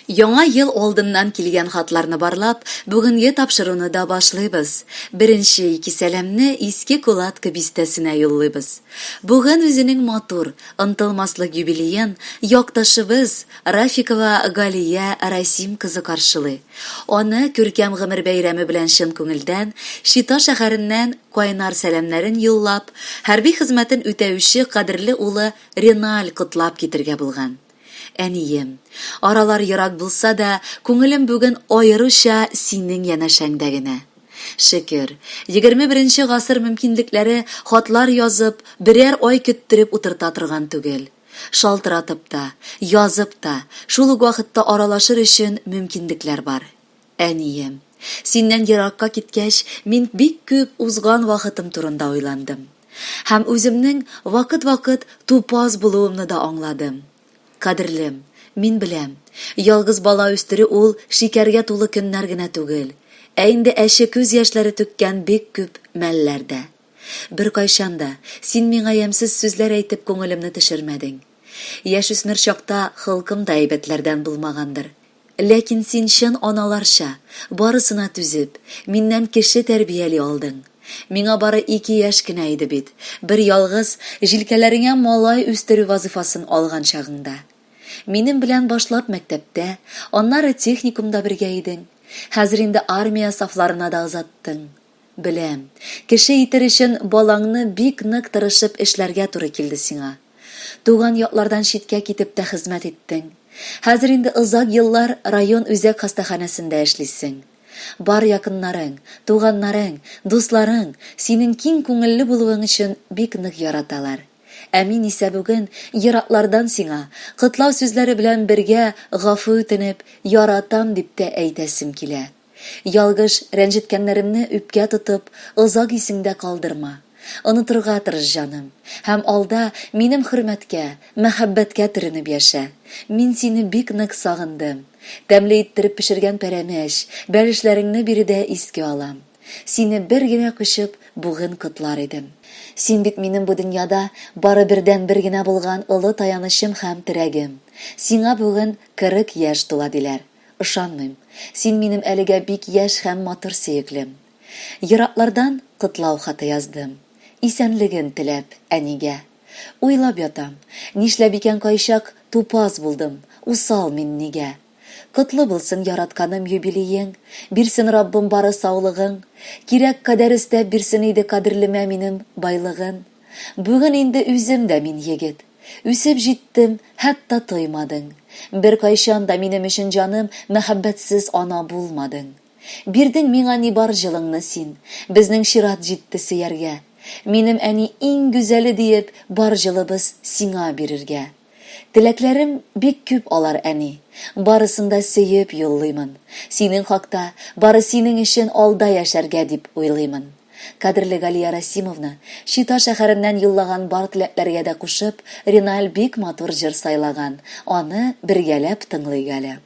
Яңа ел алдыннан килгән хатларны барлап, бүгенге тапшыруны да башлыйбыз. Беренче ике сәламне иске куладка бистәсенә юллыйбыз. Бүген үзенең матур, ынтылмаслык юбилеен якташыбыз Рафикова Галия Расим кызы каршылый. Аны күркәм гомер бәйрәме белән чын күңелдән, Шита шәһәреннән кайнар сәламнәрен юллап, хәрби хезмәтен үтәүче кадерле улы Реналь котлап китергә булган. Әнием, аралар ерак булса да, күңелем бүген аеруча синең янәшәңдә генә. Шөкер, 21 гасыр мөмкинлекләре хатлар язып, берәр ай көттереп утырта торган түгел. Шалтыратып та, язып та, шул ук вакытта аралашыр өчен мөмкинлекләр бар. Әнием, синнән еракка киткәч, мин бик күп узган вакытым турында уйландым. Һәм үземнең вакыт-вакыт тупас булуымны да аңладым. Кадерлем, мин беләм, ялгыз бала үстерү ул шикәргә тулы көннәр генә түгел, ә инде әше күз яшьләре түккән бик күп мәлләрдә. Бер кайчанда син миңа ямьсез сүзләр әйтеп күңелемне төшермәдең. Яшүсмер чакта хылкым да әйбәтләрдән булмагандыр. Ләкин син чын аналарча, барысына түзеп, миннән кеше тәрбияли алдың. Миңа бары 2 яшь кенә иде бит, бер ялгыз җилкәләреңә малай үстерү вазифасын алган чагыңда. Минем белән башлап мәктәптә, аннары техникумда бергә идең. Хәзер инде армия сафларына да озаттың. Беләм, кеше итер өчен балаңны бик нык тырышып эшләргә туры килде сиңа. Туган яклардан читкә китеп тә хезмәт иттең. Хәзер инде озак еллар район үзәк хастаханәсендә эшлисең. Бар якыннарың, туганнарың, дусларың синең киң күңелле булуың өчен бик нык яраталар. Ә мин исә бүген ераклардан сиңа котлау сүзләре белән бергә гафу үтенеп, яратам дип тә әйтәсем килә. Ялгыш рәнҗеткәннәремне үпкә тотып, озак исеңдә калдырма. Онытырга тырыш җаным, һәм алда минем хөрмәткә, мәхәббәткә төренеп яшә. Мин сине бик нык сагындым. Тәмле иттереп пешергән пәрәмәч, бәлешләреңне биредә искә алам. Сине бер генә кочып бүген котлар идем. Син бит минем бу дөньяда бары бердән-бер генә булган олы таянычым һәм терәгем. Сиңа бүген 40 яшь тула диләр. Ышанмыйм. Син минем әлегә бик яшь һәм матур сөеклем. Ераклардан котлау хаты яздым. Исәнлеген теләп, әнигә. Уйлап ятам, нишләп икән кайчак тупас булдым, усал мин нигә. Котлы булсын яратканым юбилеең, бирсен Раббым бары саулыгың, кирәк кадәр өстәп бирсен иде кадерлемә минем байлыгын. Бүген инде үзем дә мин егет, үсеп җиттем, хәтта тоймадың. Бер кайчан да минем өчен җаным мәхәббәтсез ана булмадың. Бирдең миңа ни бар җылыңны син, безнең чират җитте сөяргә. Минем әни иң гүзәле диеп, бар җылыбыз сиңа бирергә. Теләкләрем бик күп алар әни, барысында сөеп юллыймын. Синең хакта, бары синең өчен алда яшәргә дип уйлыймын. Кадерле Галия Расимовна, Шита шәһәреннән юллаган бар теләкләргә дә кушып, Реналь бик матур җыр сайлаган. Аны бергәләп тыңлыйк әле.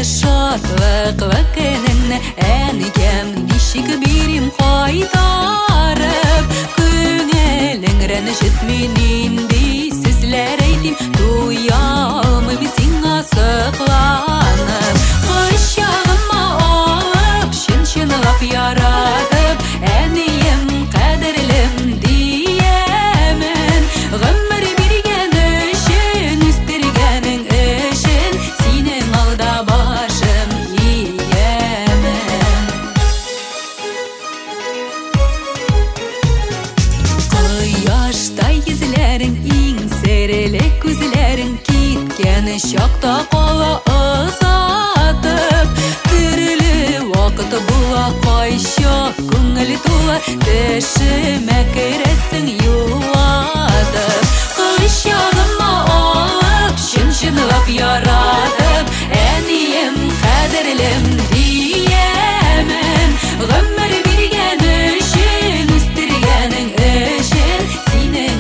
Шатлыклы көнеңне әнигәм ничек бирим кайтарып, күңелең рәнҗетми нинди сүзләр әйтим, туя алмыйм сиңа сокланып. Кочагыма алып, чын-чынлап яратып, әнием кадерлем диемен. Гомер биргән өчен, үстергәнең өчен, синең алда күзләрің киткән чакта кала озатып, төрле вакыт була кайчак күңел тула, төшемә керәсең юатып. Кочагыма алып, чын-чынлап яратып, әнием кадерлем диемен. Гомер биргән өчен, үстергәнең өчен, синең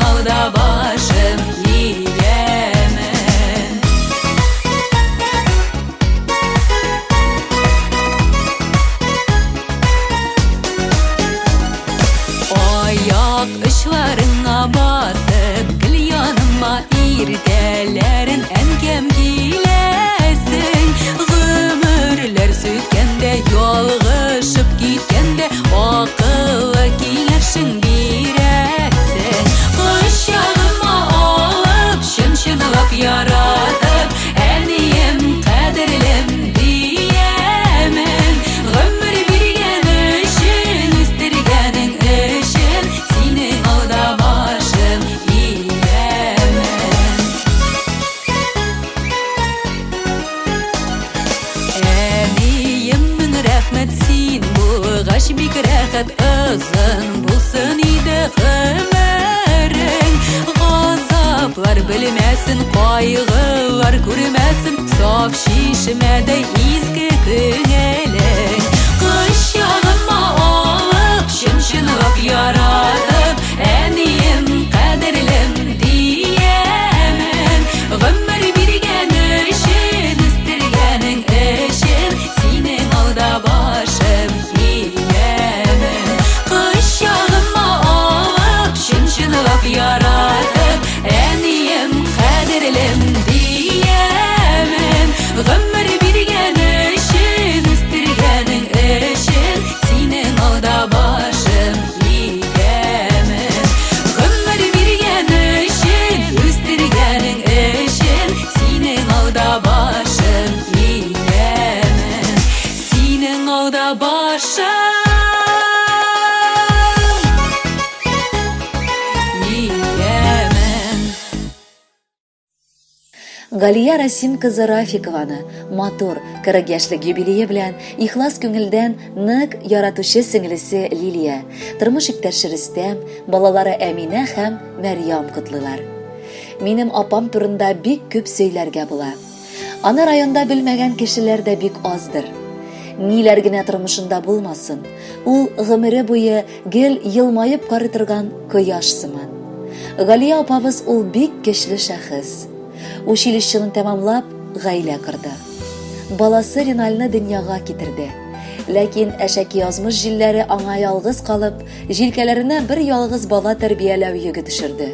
Кашларыңа басып, гел яныма иртәләрен әнкәм киләсең. Гомерләр сөйткәндә, ялгышып киткәндә, акыллы киңәшең бирәсең. Кочагыма алып, чын-чынлап яратып, әнием кадерлем диемен. Гомер биргән өчен, үстергәнең өчен, синең алда башым иемен. Әнием, мең рәхмәт, син булгач бик рәхәт, озын булсын иде гомерең. Газаплар белмәсен, кайгылар күрмәсен, саф чишмәдәй изге күңелең. Кочагыма алып, чын-чынлап яратып, әнием кадерлем диемен. Гомер биргән өчен, үстергәнең өчен, синең алда башым иемен. Кочагыма алып, чын-чынлап яратып, әнием кадерлем диемен. Гомер биргән өчен, үстергәнең өчен, синең алда башым иемен. Гомер биргән өчен, үстергәнең өчен, синең алда башым иемен. Синең алда башым иемен. Галия Расим кызы Рафикованы матур 40 яшьлек юбилее белән ихлас күңелдән нык яратучы сеңлесе Лилия, тормыш иптәше Рөстәм, балалары Әминә һәм Мәрьям котлыйлар. Минем апам турында бик күп сөйләргә була. Аны районда белмәгән кешеләр дә бик аздыр. Ниләр генә тормышында булмасын, ул гомере буе гел елмаеп карый торган кояш сыман. Галия апабыз ул бик көчле шәхес. Училищены тәмамлап, гаилә корды. Баласы Риналны дөньяга китерде. Ләкин әшәки язмыш җилләре аңа ялгыз калып, җилкәләренә бер ялгыз бала тәрбияләү йөге төшерде.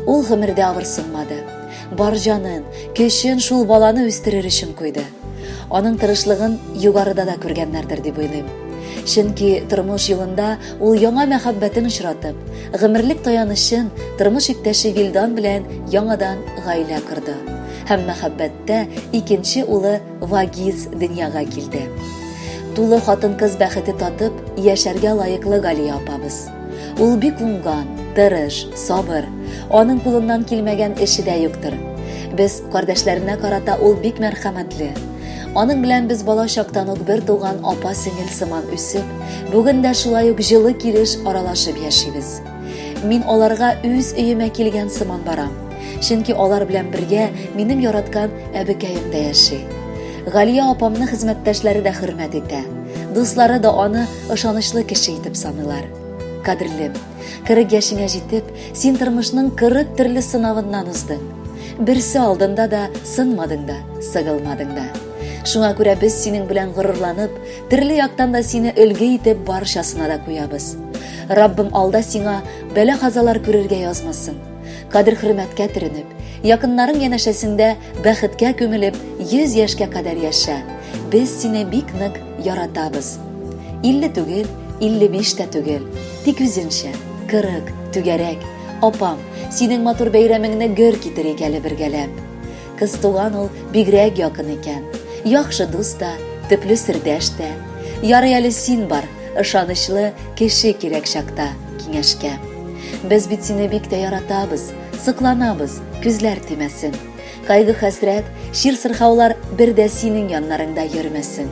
Ул гомердә авырсынмады. Бар җанын, көчен шул баланы үстерер өчен куйды. Аның тырышлыгын югарыда да күргәннәрдер дип уйлыйм. Чөнки тормыш юлында ул яңа мәхәббәтен очратып, гомерлек таянышын тормыш иптәше Вилдан белән яңадан гаилә корды. Һәм мәхәббәттә икенче улы Вагиз дөньяга килде. Тулы хатын-кыз бәхете татып, яшәргә лаеклы Галия апабыз. Ул бик уңган, тырыш, сабыр. Аның кулыннан килмәгән эше дә юктыр. Без кардәшләренә карата ул бик мәрхәмәтле. Аның белән без бала чактан ук бер туган апа-сеңел сыман үсеп, бүген дә шулай ук җылы килеш аралашып яшибез. Мин аларга үз өемә килгән сыман барам. Чөнки алар белән бергә минем яраткан әбекәем дә яши. Галия апамны хезмәттәшләре дә хөрмәт итә. Дуслары да аны ышанычлы кеше итеп саныйлар. Кадерлем, 40 яшеңә җитеп, син тормышның 40 төрле сынавыннан уздың. Берсе алдында да сынмадың да, сыгылмадың да. Шуңа күрә без синең белән горурланып, төрле яктан да сине өлге итеп барчасына да куябыз. Раббым алда сиңа бәла-казалар күрергә язмасын. Кадер-хөрмәткә төренеп, якыннарың янәшәсендә бәхеткә күмелеп, 100 яшькә кадәр яшә. Без сине бик нык яратабыз. 50 түгел, 55 тә түгел, тик үзенчә, 40, түгәрәк. Апам, синең матур бәйрәмеңне гөр китерик әле бергәләп. Кыз туган ул бигрәк якын икән. Яхшы дус та, төпле сердәш тә. Ярый әле син бар, ышанычлы кеше кирәк чакта, киңәшкә. Без бит сине бик тә яратабыз, сыкланабыз, күзләр тимәсен. Кайгы-хәсрәт, шир-сырхаулар бер дә синең яннарыңда йөрмәсен.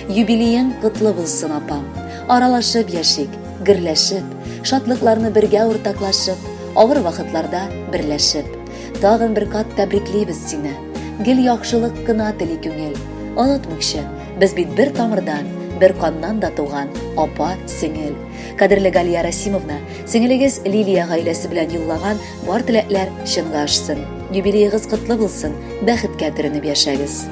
Юбилеең котлы булсын, апам. Аралашып яшик, гөрләшеп, шатлыкларны бергә уртаклашып, авыр вакытларда берләшеп. Тагын бер кат тәбриклибез сине. Гел яхшылык кына тели күңел. Онытмыкчы, без бит бер тамырдан, бер каннан да туган апа-сеңел. Кадерле Галия Расимовна, сеңелегез Лилия гаиләсе белән юллаган бар теләкләр чынга ашсын. Юбилеегыз котлы булсын, бәхеткә төренеп яшәгез.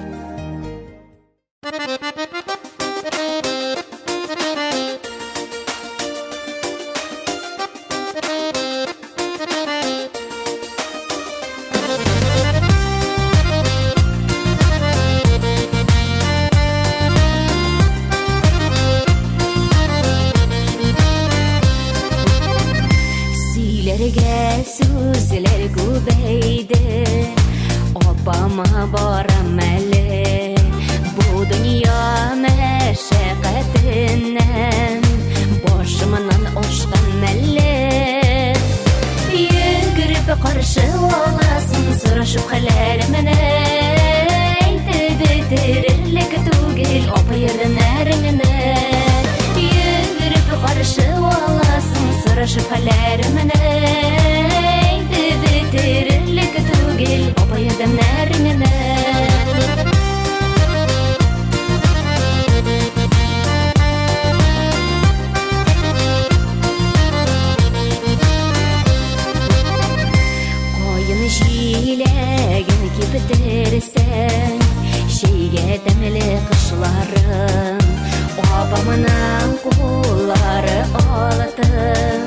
Gülge sözler gübeydi Obama baram eli Bu dünya meşakkatinden Başımdan oşkan melli Yürüp karşı olasın Sıraşıp hallerimine Bitirirlik tugil Opa yerlerine Yürüp karşı olasın Sıraşıp hallerimine Bitirirlik tugil Opa yerlerine Jilegin ki bitirsen Şeyge demeli kışlarım Obamının kulları ağlatım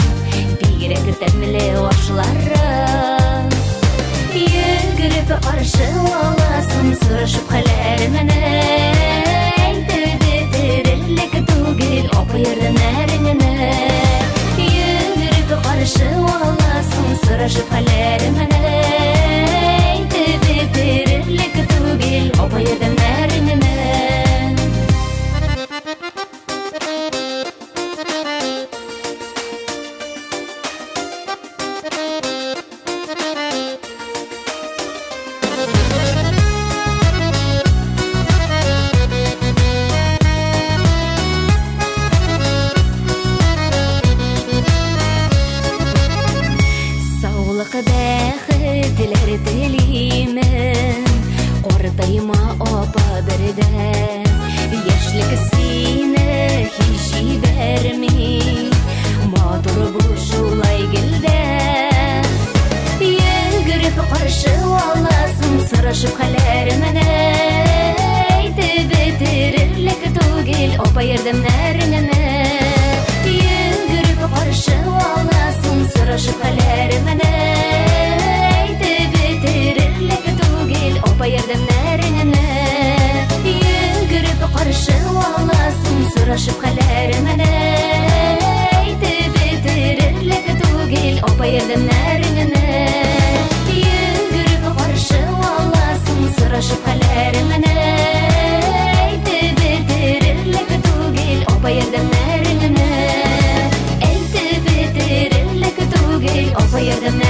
Birek demeli başlarım Yürüp karşı olasın Sırışıp hallerimine Bitirirlik tugil Opa yerlerine Yürüp karşı olasın Sırışıp hallerimine Bitirirlik tugil Opa yerlerine Bäxtler dilemen Ordayma opa birde Yaşlık sine hiç vermi Madur bu şulay gilde Yürüp karşı olasın Sıraşıp hallerimine Bitirirlik tugil Opa yerdemlerine Yürüp karşı olasın Sıraşıp hallerimine Bitirirlik tugil Opa yerdemlerine Yürüp karşı olasın Sıraşıp hallerimine Bitirirlik tugil Opa yerdemlerine Yürüp karşı olasın Sıraşıp hallerimine Bitirirlik tugil Opa yerdemlerine Bitirirlik tugil Opa yerdemlerine